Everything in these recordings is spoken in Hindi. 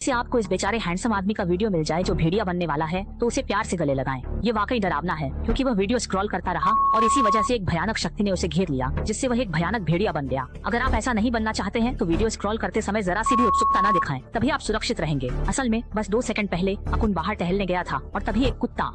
से आपको इस बेचारे हैंडसम आदमी का वीडियो मिल जाए जो भेड़िया बनने वाला है तो उसे प्यार से गले लगाएं। ये वाकई डरावना है क्योंकि वह वीडियो स्क्रॉल करता रहा और इसी वजह से एक भयानक शक्ति ने उसे घेर लिया जिससे वह एक भयानक भेड़िया बन गया। अगर आप ऐसा नहीं बनना चाहते हैं तो वीडियो स्क्रॉल करते समय जरा सी भी उत्सुकता न दिखाएं, तभी आप सुरक्षित रहेंगे। असल में बस 2 सेकंड पहले अकुन बाहर टहलने गया था और तभी एक कुत्ता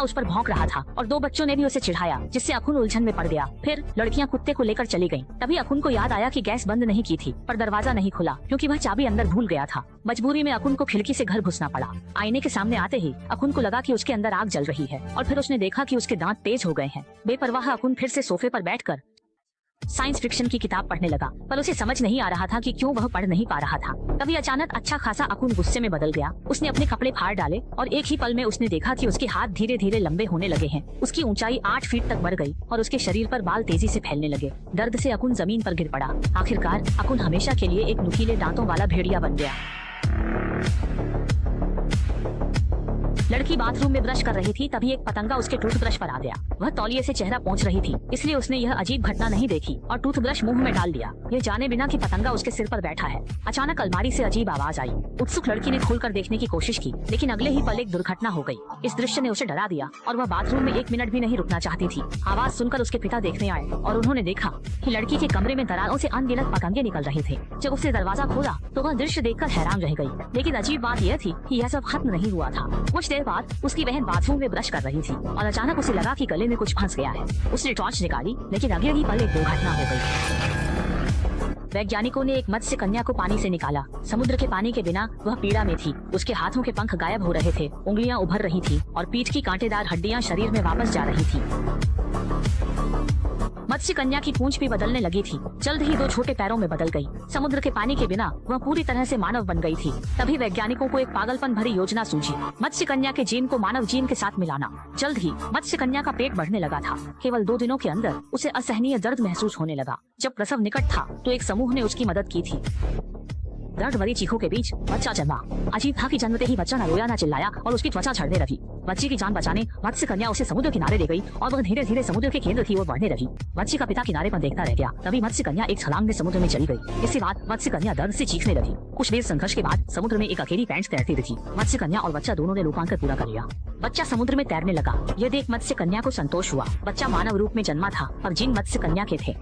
उस पर भौंक रहा था और 2 बच्चों ने भी उसे चिढ़ाया जिससे अकुन उलझन में पड़ गया। फिर लड़कियां कुत्ते को लेकर चली गईं। तभी अकुन को याद आया कि गैस बंद नहीं की थी पर दरवाजा नहीं खुला क्योंकि वह चाबी अंदर भूल गया था। मजबूरी में अकुन को खिड़की से घर घुसना पड़ा। आईने के सामने आते ही अकुन को लगा कि उसके अंदर आग जल रही है और फिर उसने देखा कि उसके दांत तेज हो गए हैं। बेपरवाह अकुन फिर से सोफे पर बैठकर साइंस फिक्शन की किताब पढ़ने लगा पर उसे समझ नहीं आ रहा था कि क्यों वह पढ़ नहीं पा रहा था। तभी अचानक अच्छा खासा अकुन गुस्से में बदल गया। उसने अपने कपड़े फाड़ डाले और एक ही पल में उसने देखा कि उसके हाथ धीरे धीरे लंबे होने लगे हैं। उसकी ऊंचाई 8 फीट तक बढ़ गई और उसके शरीर पर बाल तेजी से फैलने लगे। दर्द से अकुन जमीन पर गिर पड़ा। आखिरकार अकुन हमेशा के लिए एक नुकीले दांतों वाला भेड़िया बन गया। लड़की बाथरूम में ब्रश कर रही थी तभी एक पतंगा उसके टूथब्रश पर आ गया। वह तौलिए से चेहरा पोंछ रही थी इसलिए उसने यह अजीब घटना नहीं देखी और टूथब्रश मुंह में डाल दिया, यह जाने बिना कि पतंगा उसके सिर पर बैठा है। अचानक अलमारी से अजीब आवाज आई। उत्सुक लड़की ने खोलकर देखने की कोशिश की लेकिन अगले ही पल एक दुर्घटना हो गई। इस दृश्य ने उसे डरा दिया और वह बाथरूम में 1 मिनट भी नहीं रुकना चाहती थी। आवाज सुनकर उसके पिता देखने आए और उन्होंने देखा कि लड़की के कमरे में दरारों से अनगिनत पतंगे निकल रहे थे। जब उसने दरवाजा खोला तो वह दृश्य देखकर हैरान रह गई। लेकिन अजीब बात यह थी कि यह सब खत्म नहीं हुआ था। कुछ देर बाद उसकी बहन बाथरूम में ब्रश कर रही थी और अचानक उसे लगा कि गले में कुछ फंस गया है। उसने टॉर्च निकाली लेकिन अगले ही पल एक दुर्घटना हो गई। वैज्ञानिकों ने एक मत्स्य कन्या को पानी से निकाला। समुद्र के पानी के बिना वह पीड़ा में थी। उसके हाथों के पंख गायब हो रहे थे, उंगलियां उभर रही थी और पीठ की कांटेदार हड्डियां शरीर में वापस जा रही थी। मत्स्य कन्या की पूंछ भी बदलने लगी थी। जल्द ही 2 छोटे पैरों में बदल गई। समुद्र के पानी के बिना वह पूरी तरह से मानव बन गई थी। तभी वैज्ञानिकों को एक पागलपन भरी योजना सूझी, मत्स्य कन्या के जीन को मानव जीन के साथ मिलाना। जल्द ही मत्स्य कन्या का पेट बढ़ने लगा था। केवल 2 दिनों के अंदर उसे असहनीय दर्द महसूस होने लगा। जब प्रसव निकट था तो एक समूह ने उसकी मदद की थी। दर्द भरी चीखों के बीच बच्चा जन्मा। अजीब था कि जन्मते ही बच्चा न रोया न चिल्लाया और उसकी त्वचा झड़ने लगी। बच्चे की जान बचाने मत्स्य कन्या उसे समुद्र किनारे ले गई और वह धीरे धीरे समुद्र के केंद्र की ओर बढ़ने लगी। बच्चे का पिता किनारे पर देखता रह गया। तभी मत्स्य कन्या एक छलांग में समुद्र में चली गई। इसके बाद मत्स्य कन्या दर्द से चीखने लगी। कुछ देर संघर्ष के बाद समुद्र में एक अकेली पैंच तैरती दिखी। मत्स्य कन्या और बच्चा दोनों ने रूपांतर पूरा कर लिया। बच्चा समुद्र में तैरने लगा। यह देख मत्स्य कन्या को संतोष हुआ। बच्चा मानव रूप में जन्मा था और जीन मत्स्य कन्या के थे।